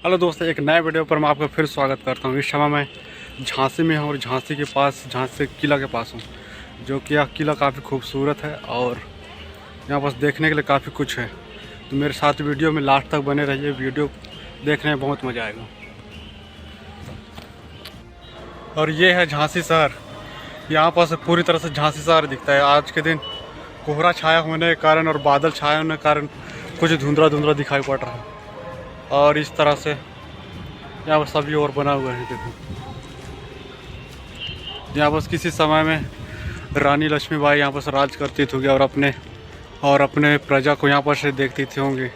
Hello दोस्तों, एक नए वीडियो पर मैं आपका फिर स्वागत करता हूँ। इस समय मैं झांसी में हूँ और झांसी के पास झांसी किला के पास हूँ, जो कि यह किला काफ़ी खूबसूरत है और यहाँ पास देखने के लिए काफ़ी कुछ है। तो मेरे साथ वीडियो में लास्ट तक बने रहिए, वीडियो देखने में बहुत मज़ा आएगा। और ये है झांसी शहर। यहाँ पास पूरी तरह से झांसी शहर दिखता है। आज के दिन कोहरा छाया होने के कारण और बादल छाया होने के कारण कुछ धुंधला धुंधला दिखाई पड़ रहा है। और इस तरह से यहाँ पर सभी और बना हुआ है। देखो, यहाँ बस किसी समय में रानी लक्ष्मीबाई यहाँ पर राज करती थी और अपने प्रजा को यहाँ पर से देखती थी होंगी।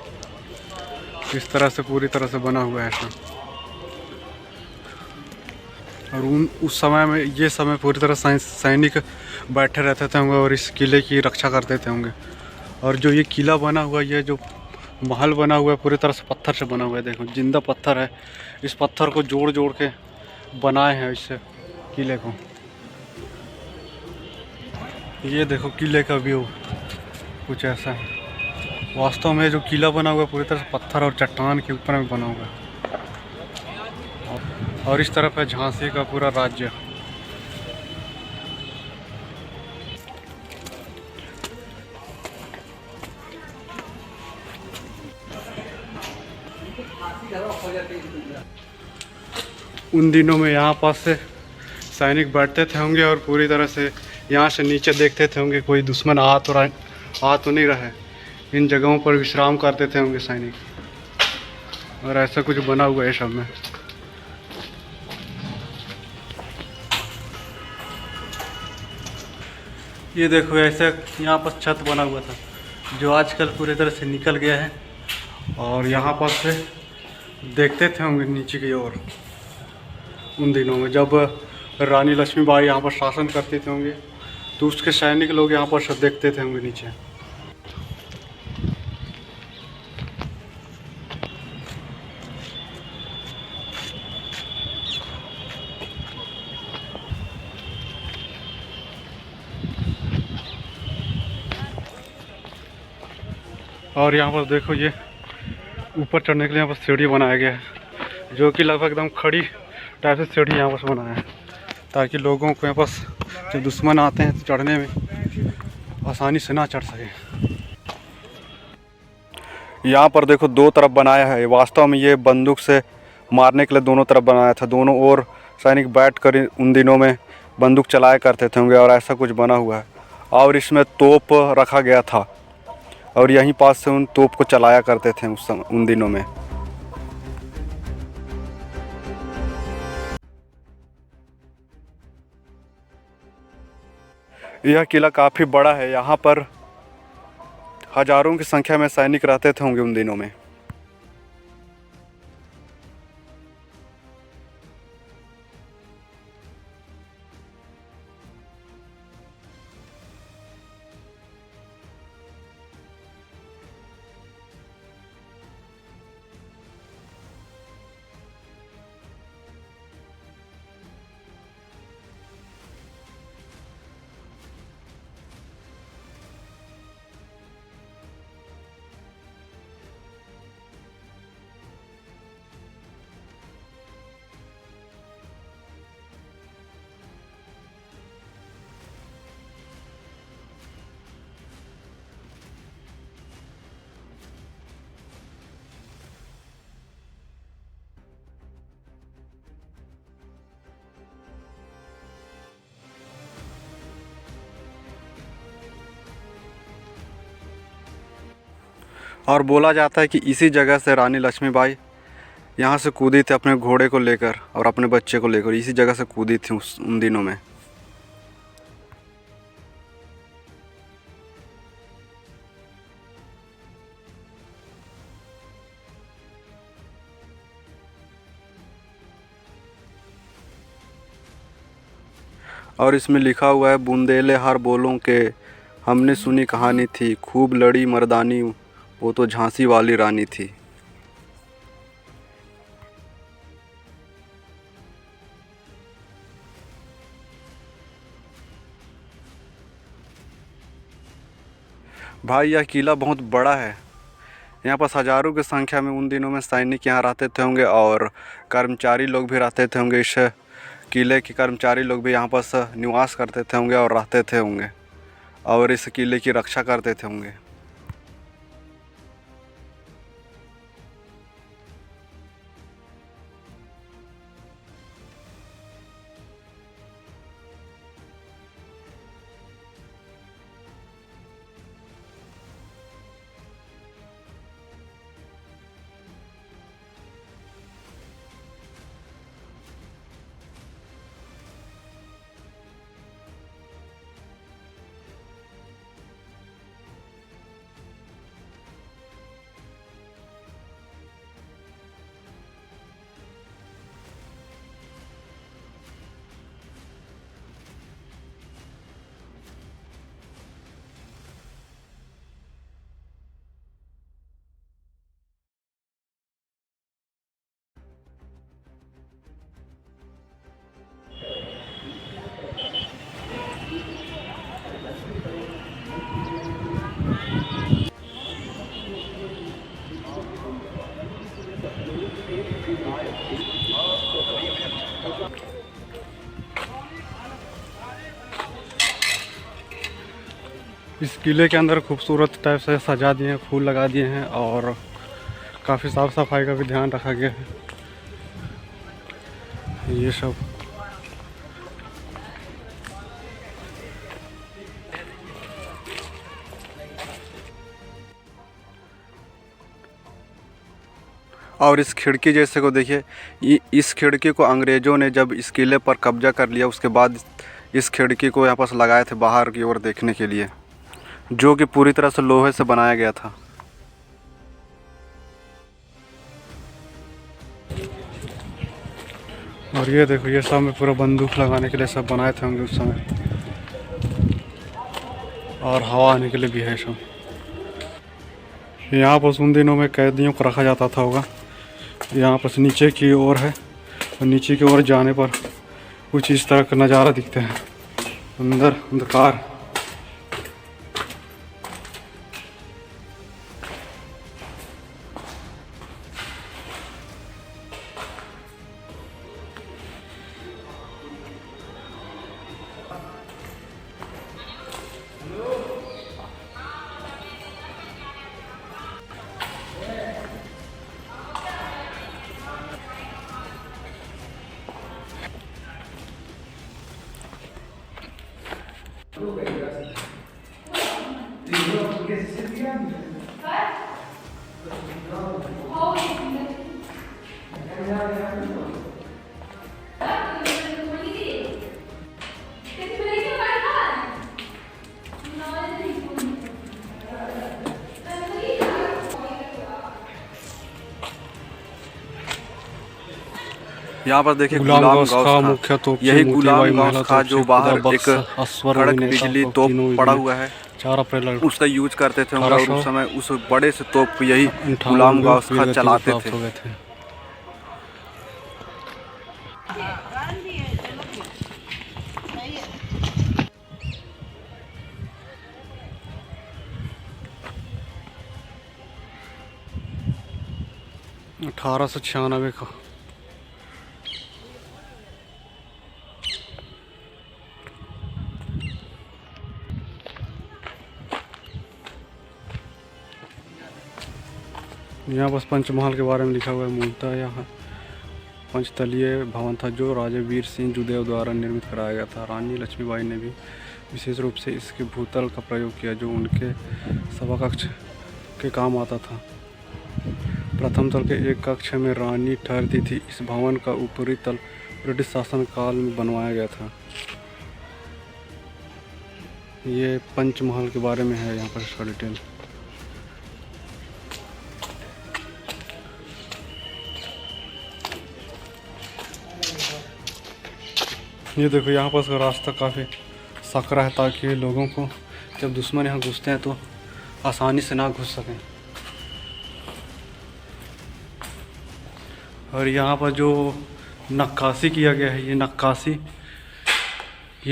इस तरह से पूरी तरह से बना हुआ है ऐसा। और उस समय में ये समय पूरी तरह सैनिक बैठे रहते थे होंगे और इस किले की रक्षा करते थे होंगे। और जो ये किला बना हुआ है, ये जो महल बना हुआ है, पूरी तरह से पत्थर से बना हुआ है। देखो, जिंदा पत्थर है। इस पत्थर को जोड़ जोड़ के बनाए हैं इससे किले को। ये देखो किले का व्यू कुछ ऐसा है। वास्तव में जो किला बना हुआ है पूरी तरह से पत्थर और चट्टान के ऊपर में बना हुआ है। और इस तरफ है झांसी का पूरा राज्य। उन दिनों में यहाँ पास से सैनिक बैठते थे होंगे और पूरी तरह से यहाँ से नीचे देखते थे होंगे कोई दुश्मन आ तो नहीं रहा है। इन जगहों पर विश्राम करते थे होंगे सैनिक। और ऐसा कुछ बना हुआ है सब में। ये देखो, ऐसे यहाँ पर छत बना हुआ था जो आजकल पूरी तरह से निकल गया है। और यहाँ पर से देखते थे होंगे नीचे की ओर उन दिनों में जब रानी लक्ष्मीबाई यहाँ पर शासन करते थे होंगे, तो उसके सैनिक लोग यहाँ पर सब देखते थे होंगे नीचे। और यहाँ पर देखो, ये ऊपर चढ़ने के लिए यहाँ पर सीढ़ी बनाया गया है, जो कि लगभग एकदम खड़ी टाइप से सीढ़ी यहाँ पर बनाया है, ताकि लोगों को यहाँ पास जो दुश्मन आते हैं तो चढ़ने में आसानी से ना चढ़ सके। यहाँ पर देखो, दो तरफ बनाया है। वास्तव में ये बंदूक से मारने के लिए दोनों तरफ बनाया था। दोनों ओर सैनिक बैठ कर उन दिनों में बंदूक चलाया करते थे होंगे। और ऐसा कुछ बना हुआ है। और इसमें तोप रखा गया था और यहीं पास से उन तोप को चलाया करते थे उन दिनों में। यह किला काफ़ी बड़ा है। यहाँ पर हजारों की संख्या में सैनिक रहते थे होंगे उन दिनों में। और बोला जाता है कि इसी जगह से रानी लक्ष्मीबाई यहाँ से कूदी थी अपने घोड़े को लेकर और अपने बच्चे को लेकर। इसी जगह से कूदी थी उन दिनों में। और इसमें लिखा हुआ है, बुंदेले हर बोलों के हमने सुनी कहानी थी, खूब लड़ी मर्दानी वो तो झांसी वाली रानी थी। भाई, यह किला बहुत बड़ा है। यहाँ पर हज़ारों की संख्या में उन दिनों में सैनिक यहाँ रहते थे होंगे और कर्मचारी लोग भी रहते थे होंगे। इस किले के कर्मचारी लोग भी यहाँ पर निवास करते थे होंगे और रहते थे होंगे और इस किले की रक्षा करते थे होंगे। इस किले के अंदर खूबसूरत टाइप से सजा दिए हैं, फूल लगा दिए हैं और काफ़ी साफ़ सफाई का भी ध्यान रखा गया है। ये सब और इस खिड़की जैसे को देखिए, इस खिड़की को अंग्रेज़ों ने जब इस किले पर कब्जा कर लिया उसके बाद इस खिड़की को यहाँ पर लगाए थे बाहर की ओर देखने के लिए, जो कि पूरी तरह से लोहे से बनाया गया था। और ये देखो, ये सब में पूरा बंदूक लगाने के लिए सब बनाए थे होंगे उस समय, और हवा आने के लिए भी है सब। यहाँ पर उन दिनों में कैदियों को रखा जाता था होगा। यहाँ पर नीचे की ओर है और नीचे की ओर जाने पर कुछ इस तरह का नज़ारा दिखता है, अंदर अंधकार। यहाँ पर देखिए गुलाम गौस का मुख्य तोप, यही गुलाम गौस का जो बाहर एक कड़क बिजली तोप पड़ा हुआ है, 4 अप्रैल उसका यूज करते थे और उस समय उस बड़े से तोप को यही गुलाम गौस का चलाते थे। अठारह सौ 96 का। यहाँ बस पंचमहल के बारे में लिखा हुआ है। मूलतः यहाँ पंचतलीय भवन था जो राजा वीर सिंह जुदेव द्वारा निर्मित कराया गया था। रानी लक्ष्मीबाई ने भी विशेष रूप से इसके भूतल का प्रयोग किया जो उनके सभा कक्ष के काम आता था। प्रथम तल के एक कक्ष में रानी ठहरती थी। इस भवन का ऊपरी तल ब्रिटिश शासन काल में बनवाया गया था। ये पंचमहल के बारे में है यहाँ पर इसका डिटेल। ये देखो, यहाँ पर रास्ता काफ़ी सकरा है ताकि लोगों को जब दुश्मन यहाँ घुसते हैं तो आसानी से ना घुस सकें। और यहाँ पर जो नक्काशी किया गया है, ये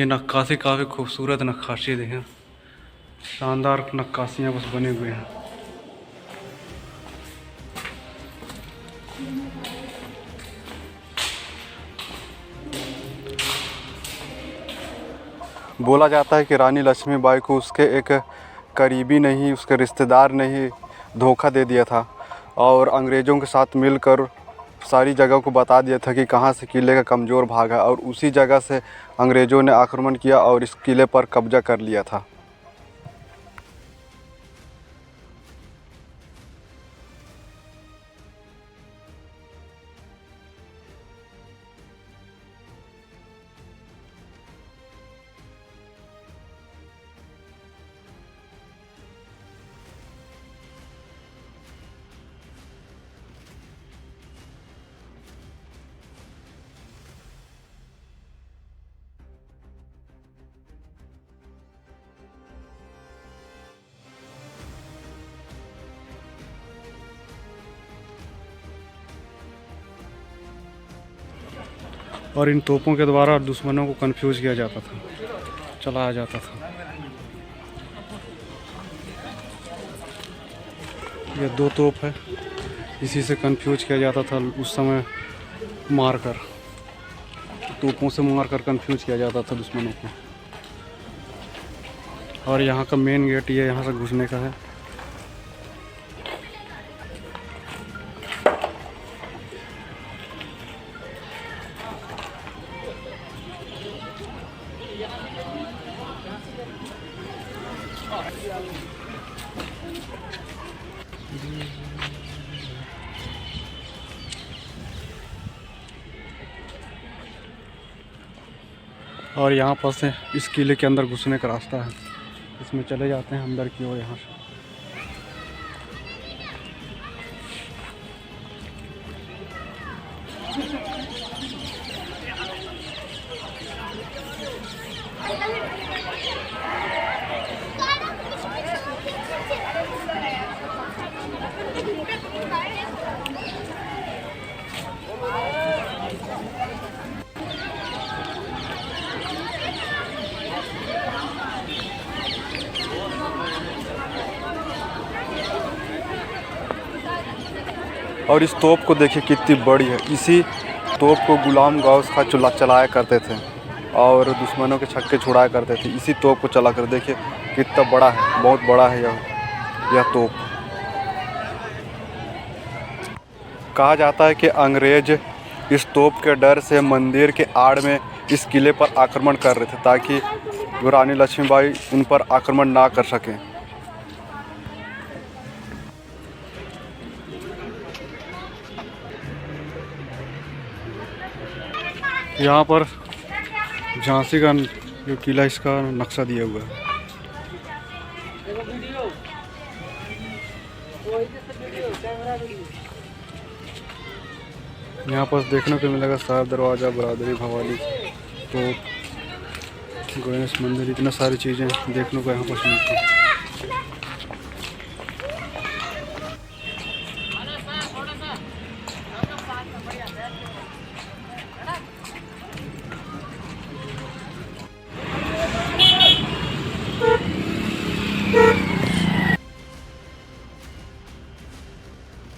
नक्काशी काफ़ी खूबसूरत नक्काशी देखें, शानदार नक्काशियाँ बस बने हुए हैं। बोला जाता है कि रानी लक्ष्मीबाई को उसके एक करीबी ने ही, उसके रिश्तेदार ने ही धोखा दे दिया था और अंग्रेज़ों के साथ मिलकर सारी जगह को बता दिया था कि कहाँ से किले का कमज़ोर भाग है, और उसी जगह से अंग्रेज़ों ने आक्रमण किया और इस किले पर कब्जा कर लिया था। और इन तोपों के द्वारा दुश्मनों को कंफ्यूज किया जाता था, चलाया जाता था। ये 2 तोप है, इसी से कंफ्यूज किया जाता था उस समय, मारकर, तोपों से मारकर कंफ्यूज किया जाता था दुश्मनों को। और यहाँ का मेन गेट ये यहाँ से घुसने का है। और यहाँ पर से इस किले के अंदर घुसने का रास्ता है, इसमें चले जाते हैं अंदर की ओर। यहाँ से और इस तोप को देखिए कितनी बड़ी है। इसी तोप को गुलाम गौस खां चलाया करते थे और दुश्मनों के छक्के छुड़ाया करते थे। इसी तोप को चला कर देखिए कितना बड़ा है, बहुत बड़ा है यह तोप। कहा जाता है कि अंग्रेज इस तोप के डर से मंदिर के आड़ में इस किले पर आक्रमण कर रहे थे, ताकि रानी लक्ष्मीबाई उन पर आक्रमण ना कर सकें। यहाँ पर झांसी का जो किला, इसका नक्शा दिया हुआ है। यहाँ पर देखने को मिलेगा साहब दरवाज़ा, बरादरी, भवाली, तो गणेश मंदिर, इतना सारी चीज़ें देखने को यहाँ पर मिलती हैं।